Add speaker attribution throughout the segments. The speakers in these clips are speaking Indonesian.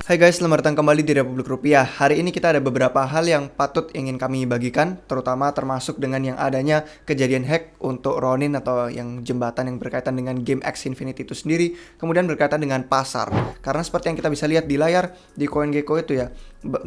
Speaker 1: Hai guys, selamat datang kembali di Republik Rupiah. Hari ini kita ada beberapa hal yang patut ingin kami bagikan, terutama termasuk dengan yang adanya kejadian hack untuk Ronin atau yang jembatan yang berkaitan dengan game Axie Infinity itu sendiri, kemudian berkaitan dengan pasar. Karena seperti yang kita bisa lihat di layar di CoinGecko itu ya,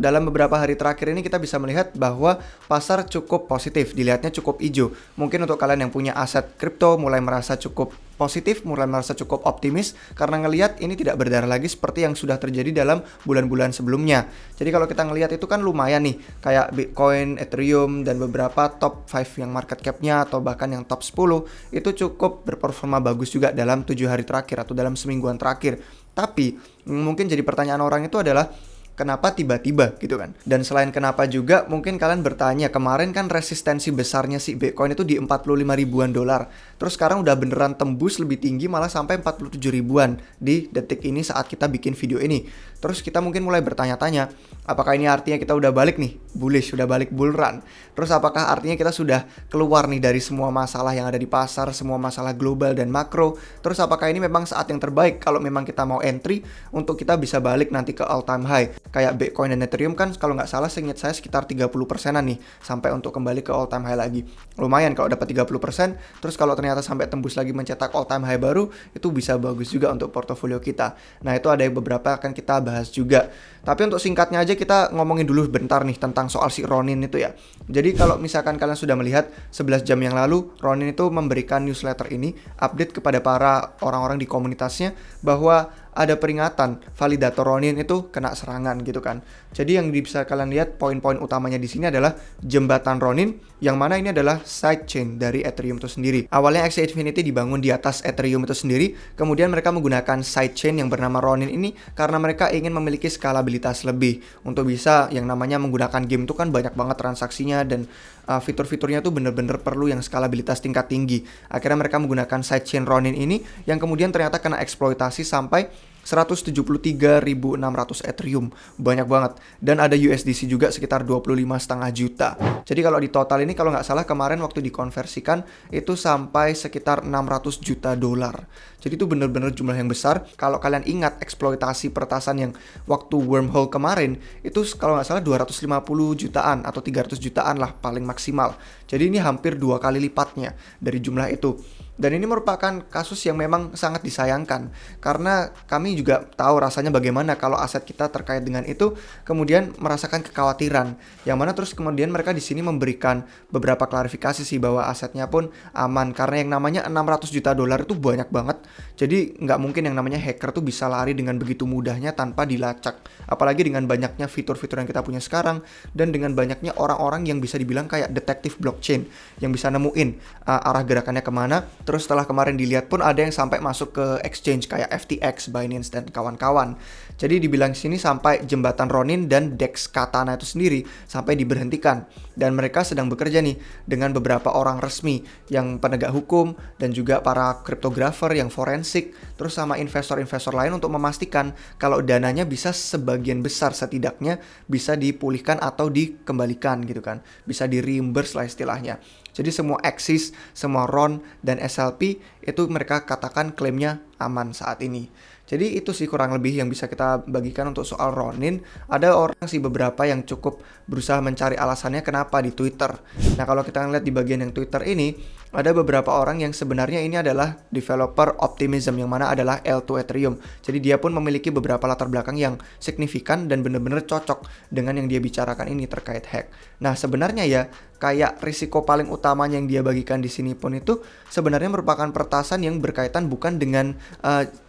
Speaker 1: dalam beberapa hari terakhir ini kita bisa melihat bahwa pasar cukup positif, dilihatnya cukup hijau. Mungkin untuk kalian yang punya aset kripto mulai merasa cukup positif, mulai merasa cukup optimis karena ngelihat ini tidak berdarah lagi seperti yang sudah terjadi dalam bulan-bulan sebelumnya. Jadi kalau kita ngelihat itu kan lumayan nih, kayak Bitcoin, Ethereum, dan beberapa top 5 yang market cap-nya atau bahkan yang top 10 itu cukup berperforma bagus juga dalam 7 hari terakhir atau dalam semingguan terakhir. Tapi mungkin jadi pertanyaan orang itu adalah kenapa tiba-tiba gitu kan. Dan selain kenapa juga mungkin kalian bertanya, kemarin kan resistensi besarnya si Bitcoin itu di 45 ribuan dolar. Terus sekarang udah beneran tembus lebih tinggi malah sampai 47 ribuan di detik ini saat kita bikin video ini. Terus kita mungkin mulai bertanya-tanya, apakah ini artinya kita udah balik nih, bullish, udah balik bull run? Terus apakah artinya kita sudah keluar nih dari semua masalah yang ada di pasar, semua masalah global dan makro? Terus apakah ini memang saat yang terbaik kalau memang kita mau entry untuk kita bisa balik nanti ke all time high? Kayak Bitcoin dan Ethereum kan kalau nggak salah seingat saya sekitar 30%-an nih sampai untuk kembali ke all time high lagi. Lumayan kalau dapat 30%, terus kalau ternyata sampai tembus lagi mencetak all time high baru, itu bisa bagus juga untuk portofolio kita. Nah, itu ada beberapa akan kita bahas juga. Tapi untuk singkatnya aja kita ngomongin dulu bentar nih tentang soal si Ronin itu ya. Jadi kalau misalkan kalian sudah melihat 11 jam yang lalu Ronin itu memberikan newsletter ini update kepada para orang-orang di komunitasnya bahwa ada peringatan validator Ronin itu kena serangan gitu kan. Jadi yang bisa kalian lihat poin-poin utamanya di sini adalah jembatan Ronin yang mana ini adalah sidechain dari Ethereum itu sendiri. Awalnya Axie Infinity dibangun di atas Ethereum itu sendiri, kemudian mereka menggunakan sidechain yang bernama Ronin ini karena mereka ingin memiliki skalabilitas lebih untuk bisa yang namanya menggunakan game itu kan banyak banget transaksinya dan fitur-fiturnya tuh bener-bener perlu yang skalabilitas tingkat tinggi. Akhirnya mereka menggunakan sidechain Ronin ini yang kemudian ternyata kena eksploitasi sampai 173.600 Ethereum, banyak banget. Dan ada USDC juga sekitar 25,5 juta. Jadi kalau di total ini kalau nggak salah kemarin waktu dikonversikan itu sampai sekitar 600 juta dolar. Jadi itu bener-bener jumlah yang besar. Kalau kalian ingat eksploitasi peretasan yang waktu wormhole kemarin itu kalau nggak salah 250 jutaan atau 300 jutaan lah paling maksimal. Jadi ini hampir 2 kali lipatnya dari jumlah itu. Dan ini merupakan kasus yang memang sangat disayangkan karena kami juga tahu rasanya bagaimana kalau aset kita terkait dengan itu kemudian merasakan kekhawatiran. Yang mana terus kemudian mereka di sini memberikan beberapa klarifikasi sih bahwa asetnya pun aman karena yang namanya 600 juta dolar itu banyak banget. Jadi nggak mungkin yang namanya hacker tuh bisa lari dengan begitu mudahnya tanpa dilacak. Apalagi dengan banyaknya fitur-fitur yang kita punya sekarang dan dengan banyaknya orang-orang yang bisa dibilang kayak detektif blockchain yang bisa nemuin arah gerakannya kemana. Terus setelah kemarin dilihat pun ada yang sampai masuk ke exchange kayak FTX, Binance, dan kawan-kawan. Jadi dibilang sini sampai jembatan Ronin dan DEX Katana itu sendiri sampai diberhentikan. Dan mereka sedang bekerja nih dengan beberapa orang resmi yang penegak hukum dan juga para cryptographer yang forensik. Terus sama investor-investor lain untuk memastikan kalau dananya bisa sebagian besar setidaknya bisa dipulihkan atau dikembalikan gitu kan. Bisa di-reimburse lah istilahnya. Jadi semua Axis, semua RON, dan SLP itu mereka katakan klaimnya aman saat ini. Jadi itu sih kurang lebih yang bisa kita bagikan untuk soal Ronin. Ada orang sih beberapa yang cukup berusaha mencari alasannya kenapa di Twitter. Nah kalau kita ngeliat di bagian yang Twitter ini, ada beberapa orang yang sebenarnya ini adalah developer optimism yang mana adalah L2 Ethereum. Jadi dia pun memiliki beberapa latar belakang yang signifikan dan benar-benar cocok dengan yang dia bicarakan ini terkait hack. Nah sebenarnya ya kayak risiko paling utamanya yang dia bagikan di sini pun itu sebenarnya merupakan peretasan yang berkaitan bukan dengan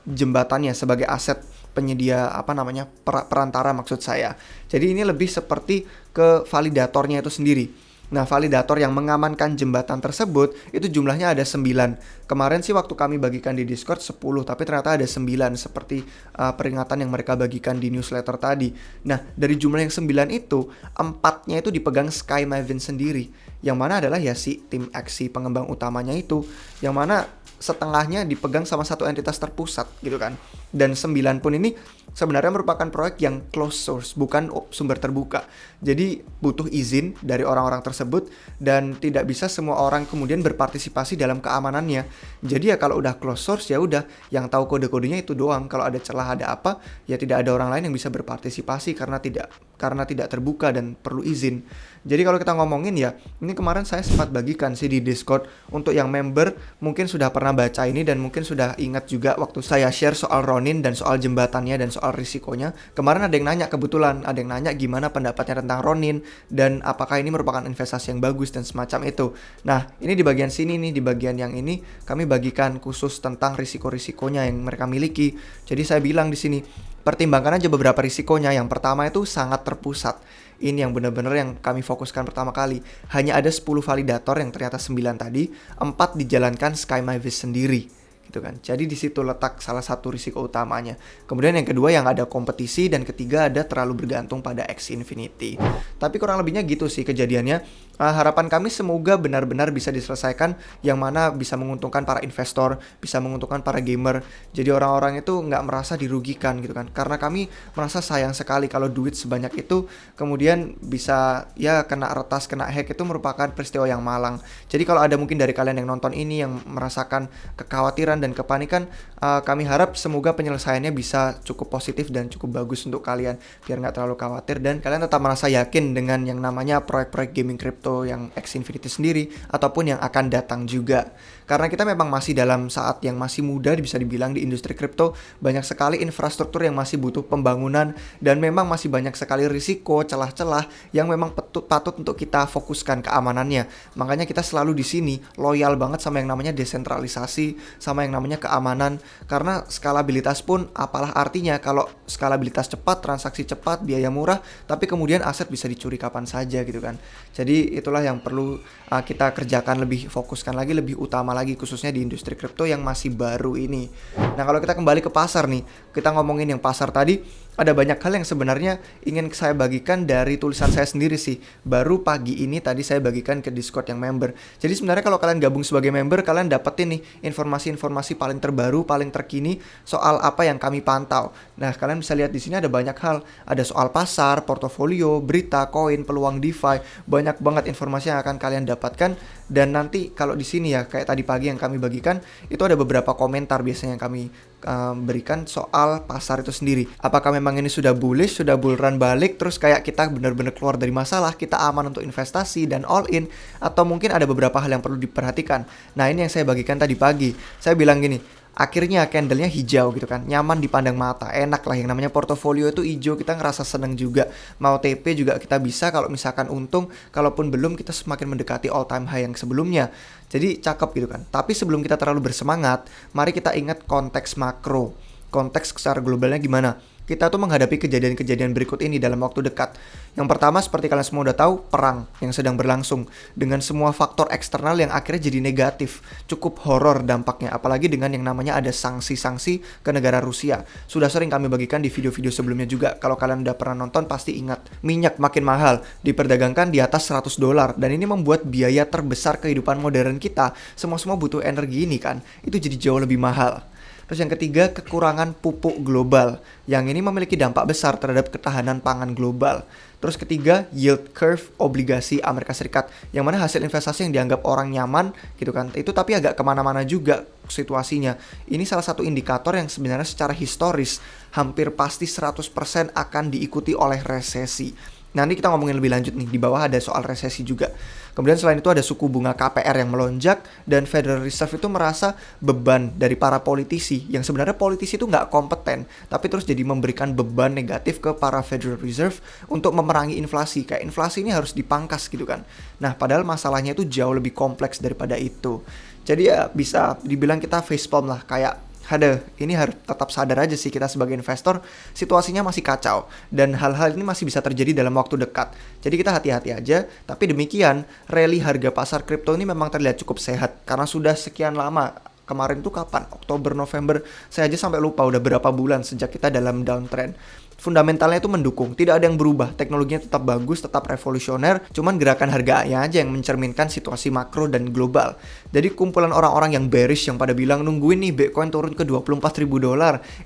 Speaker 1: jembatannya sebagai aset penyedia perantara maksud saya. Jadi ini lebih seperti ke validatornya itu sendiri. Nah, validator yang mengamankan jembatan tersebut itu jumlahnya ada 9. Kemarin sih waktu kami bagikan di Discord 10, tapi ternyata ada 9 seperti peringatan yang mereka bagikan di newsletter tadi. Nah, dari jumlah yang 9 itu, 4-nya itu dipegang Sky Maven sendiri. Yang mana adalah ya si tim Axie pengembang utamanya itu, yang mana setengahnya dipegang sama satu entitas terpusat gitu kan. Dan 9 pun ini sebenarnya merupakan proyek yang closed source, bukan sumber terbuka. Jadi butuh izin dari orang-orang tersebut dan tidak bisa semua orang kemudian berpartisipasi dalam keamanannya. Jadi ya kalau udah closed source ya udah, yang tahu kode-kodenya itu doang. Kalau ada celah ada apa, ya tidak ada orang lain yang bisa berpartisipasi karena tidak terbuka dan perlu izin. Jadi kalau kita ngomongin ya, ini kemarin saya sempat bagikan sih di Discord untuk yang member mungkin sudah pernah baca ini dan mungkin sudah ingat juga waktu saya share soal Ronin dan soal jembatannya dan soal risikonya. Kemarin ada yang nanya, kebetulan ada yang nanya gimana pendapatnya tentang Ronin dan apakah ini merupakan investasi yang bagus dan semacam itu. Nah, ini di bagian sini nih, di bagian yang ini kami bagikan khusus tentang risiko-risikonya yang mereka miliki. Jadi saya bilang di sini, pertimbangkan aja beberapa risikonya. Yang pertama itu sangat terpusat. Ini yang benar-benar yang kami fokuskan pertama kali. Hanya ada 10 validator yang ternyata 9 tadi, 4 dijalankan SkyMyVis sendiri. Gitu kan. Jadi di situ letak salah satu risiko utamanya. Kemudian yang kedua yang ada kompetisi dan ketiga ada terlalu bergantung pada Axie Infinity. Tapi kurang lebihnya gitu sih kejadiannya. Harapan kami semoga benar-benar bisa diselesaikan yang mana bisa menguntungkan para investor, bisa menguntungkan para gamer. Jadi orang-orang itu nggak merasa dirugikan gitu kan. Karena kami merasa sayang sekali kalau duit sebanyak itu kemudian bisa ya kena retas, kena hack, itu merupakan peristiwa yang malang. Jadi kalau ada mungkin dari kalian yang nonton ini yang merasakan kekhawatiran dan kepanikan, kami harap semoga penyelesaiannya bisa cukup positif dan cukup bagus untuk kalian biar nggak terlalu khawatir dan kalian tetap merasa yakin dengan yang namanya proyek-proyek gaming crypto yang Axie Infinity sendiri ataupun yang akan datang juga. Karena kita memang masih dalam saat yang masih muda bisa dibilang di industri kripto, banyak sekali infrastruktur yang masih butuh pembangunan dan memang masih banyak sekali risiko, celah-celah yang memang patut untuk kita fokuskan keamanannya. Makanya kita selalu di sini loyal banget sama yang namanya desentralisasi, sama yang namanya keamanan, karena skalabilitas pun apalah artinya kalau skalabilitas cepat, transaksi cepat, biaya murah, tapi kemudian aset bisa dicuri kapan saja gitu kan. Jadi itulah yang perlu kita kerjakan, lebih fokuskan lagi, lebih utama lagi khususnya di industri kripto yang masih baru ini. Nah kalau kita kembali ke pasar nih, kita ngomongin yang pasar tadi, ada banyak hal yang sebenarnya ingin saya bagikan dari tulisan saya sendiri sih. Baru pagi ini tadi saya bagikan ke Discord yang member. Jadi sebenarnya kalau kalian gabung sebagai member, kalian dapetin nih informasi-informasi paling terbaru, paling terkini soal apa yang kami pantau. Nah kalian bisa lihat di sini ada banyak hal. Ada soal pasar, portofolio, berita, koin, peluang DeFi. Banyak banget informasi yang akan kalian dapatkan. Dan nanti kalau di sini ya kayak tadi pagi yang kami bagikan, itu ada beberapa komentar biasanya yang kami berikan soal pasar itu sendiri. Apakah memang ini sudah bullish, sudah bull run balik, terus kayak kita benar-benar keluar dari masalah, kita aman untuk investasi dan all in, atau mungkin ada beberapa hal yang perlu diperhatikan. Nah ini yang saya bagikan tadi pagi. Saya bilang gini, akhirnya candlenya hijau gitu kan, nyaman dipandang mata, enak lah. Yang namanya portofolio itu hijau, kita ngerasa seneng juga. Mau TP juga kita bisa kalau misalkan untung, kalaupun belum kita semakin mendekati all time high yang sebelumnya. Jadi cakep gitu kan. Tapi sebelum kita terlalu bersemangat, mari kita ingat konteks makro. Konteks secara globalnya gimana? Kita tuh menghadapi kejadian-kejadian berikut ini dalam waktu dekat. Yang pertama seperti kalian semua udah tahu, perang yang sedang berlangsung dengan semua faktor eksternal yang akhirnya jadi negatif. Cukup horor dampaknya, apalagi dengan yang namanya ada sanksi-sanksi ke negara Rusia. Sudah sering kami bagikan di video-video sebelumnya juga. Kalau kalian udah pernah nonton pasti ingat. Minyak makin mahal, diperdagangkan di atas $100 dan ini membuat biaya terbesar kehidupan modern kita. Semua butuh energi ini kan. Itu jadi jauh lebih mahal. Terus yang ketiga, kekurangan pupuk global. Yang ini memiliki dampak besar terhadap ketahanan pangan global. Terus ketiga, yield curve obligasi Amerika Serikat. Yang mana hasil investasi yang dianggap orang nyaman gitu kan. Itu tapi agak kemana-mana juga situasinya. Ini salah satu indikator yang sebenarnya secara historis hampir pasti 100% akan diikuti oleh resesi. Nanti kita ngomongin lebih lanjut nih, di bawah ada soal resesi juga. Kemudian selain itu ada suku bunga KPR yang melonjak dan Federal Reserve itu merasa beban dari para politisi yang sebenarnya politisi itu nggak kompeten, tapi terus jadi memberikan beban negatif ke para Federal Reserve untuk memerangi inflasi. Kayak inflasi ini harus dipangkas gitu kan. Nah padahal masalahnya itu jauh lebih kompleks daripada itu. Jadi ya bisa dibilang kita facepalm lah, kayak ini harus tetap sadar aja sih kita sebagai investor, situasinya masih kacau dan hal-hal ini masih bisa terjadi dalam waktu dekat. Jadi kita hati-hati aja, tapi demikian rally harga pasar kripto ini memang terlihat cukup sehat karena sudah sekian lama. Kemarin tuh kapan? Oktober, November, saya aja sampai lupa udah berapa bulan sejak kita dalam downtrend. fundamentalnya itu mendukung, tidak ada yang berubah, teknologinya tetap bagus, tetap revolusioner, cuman gerakan harganya aja yang mencerminkan situasi makro dan global. Jadi kumpulan orang-orang yang bearish yang pada bilang nungguin nih Bitcoin turun ke $24.000,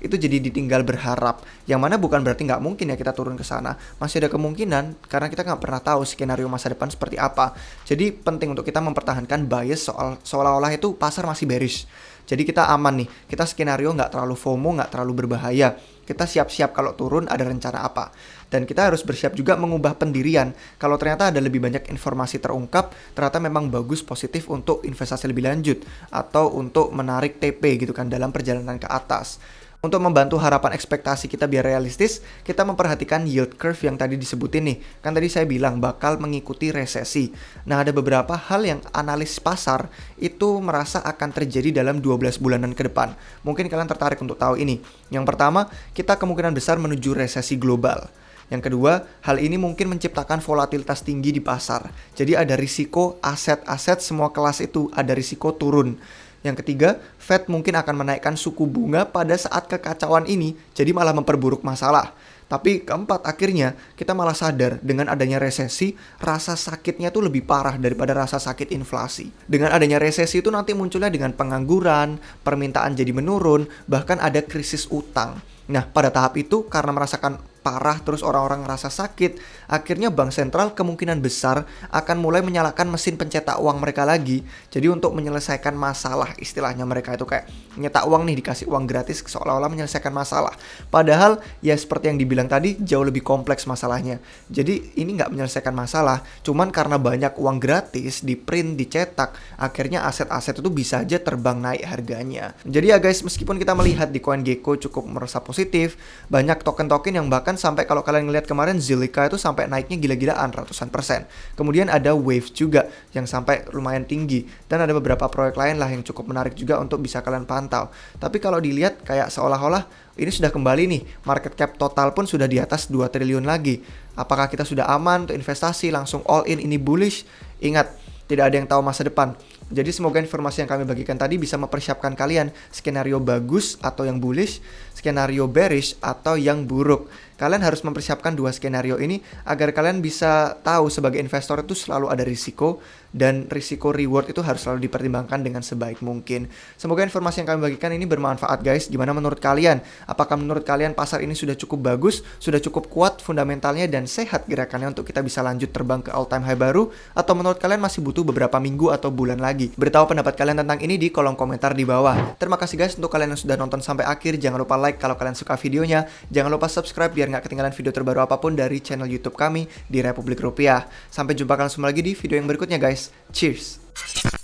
Speaker 1: itu jadi ditinggal berharap, yang mana bukan berarti nggak mungkin ya kita turun ke sana, masih ada kemungkinan karena kita nggak pernah tahu skenario masa depan seperti apa. Jadi penting untuk kita mempertahankan bias seolah-olah itu pasar masih bearish. Jadi kita aman nih, kita skenario nggak terlalu FOMO, nggak terlalu berbahaya. Kita siap-siap kalau turun ada rencana apa. Dan kita harus bersiap juga mengubah pendirian. Kalau ternyata ada lebih banyak informasi terungkap, ternyata memang bagus positif untuk investasi lebih lanjut. Atau untuk menarik TP gitu kan dalam perjalanan ke atas. Untuk membantu harapan ekspektasi kita biar realistis, kita memperhatikan yield curve yang tadi disebutin nih. Kan tadi saya bilang bakal mengikuti resesi. Nah, ada beberapa hal yang analis pasar itu merasa akan terjadi dalam 12 bulanan ke depan. Mungkin kalian tertarik untuk tahu ini. Yang pertama, kita kemungkinan besar menuju resesi global. Yang kedua, hal ini mungkin menciptakan volatilitas tinggi di pasar. Jadi ada risiko aset-aset semua kelas itu ada risiko turun. Yang ketiga, Fed mungkin akan menaikkan suku bunga pada saat kekacauan ini, jadi malah memperburuk masalah. Tapi keempat, akhirnya kita malah sadar dengan adanya resesi, rasa sakitnya tuh lebih parah daripada rasa sakit inflasi. Dengan adanya resesi itu nanti munculnya dengan pengangguran, permintaan jadi menurun, bahkan ada krisis utang. Nah, pada tahap itu karena merasakan parah terus orang-orang ngerasa sakit, akhirnya bank sentral kemungkinan besar akan mulai menyalakan mesin pencetak uang mereka lagi. Jadi untuk menyelesaikan masalah, istilahnya mereka itu kayak nyetak uang nih, dikasih uang gratis seolah-olah menyelesaikan masalah. Padahal ya seperti yang dibilang tadi jauh lebih kompleks masalahnya. Jadi ini nggak menyelesaikan masalah, cuman karena banyak uang gratis di print, dicetak, akhirnya aset-aset itu bisa aja terbang naik harganya. Jadi ya guys, meskipun kita melihat di CoinGecko cukup merasa positif, banyak token-token yang bahkan sampai kalau kalian ngelihat kemarin Zilliqa itu sampai naiknya gila-gilaan ratusan %. Kemudian ada Wave juga yang sampai lumayan tinggi, dan ada beberapa proyek lain lah yang cukup menarik juga untuk bisa kalian pantau. Tapi kalau dilihat kayak seolah-olah ini sudah kembali nih, market cap total pun sudah di atas 2 triliun lagi. Apakah kita sudah aman untuk investasi langsung all in ini bullish? Ingat, tidak ada yang tahu masa depan. Jadi semoga informasi yang kami bagikan tadi bisa mempersiapkan kalian skenario bagus atau yang bullish, skenario bearish atau yang buruk. Kalian harus mempersiapkan dua skenario ini agar kalian bisa tahu sebagai investor itu selalu ada risiko, dan risiko reward itu harus selalu dipertimbangkan dengan sebaik mungkin. Semoga informasi yang kami bagikan ini bermanfaat guys. Gimana menurut kalian? Apakah menurut kalian pasar ini sudah cukup bagus, sudah cukup kuat fundamentalnya dan sehat gerakannya untuk kita bisa lanjut terbang ke all time high baru? Atau menurut kalian masih butuh beberapa minggu atau bulan lagi? Beritahu pendapat kalian tentang ini di kolom komentar di bawah. Terima kasih guys untuk kalian yang sudah nonton sampai akhir. Jangan lupa like kalau kalian suka videonya. Jangan lupa subscribe biar nggak ketinggalan video terbaru apapun dari channel YouTube kami di Republik Rupiah. Sampai jumpa kalian semua lagi di video yang berikutnya guys. Cheers!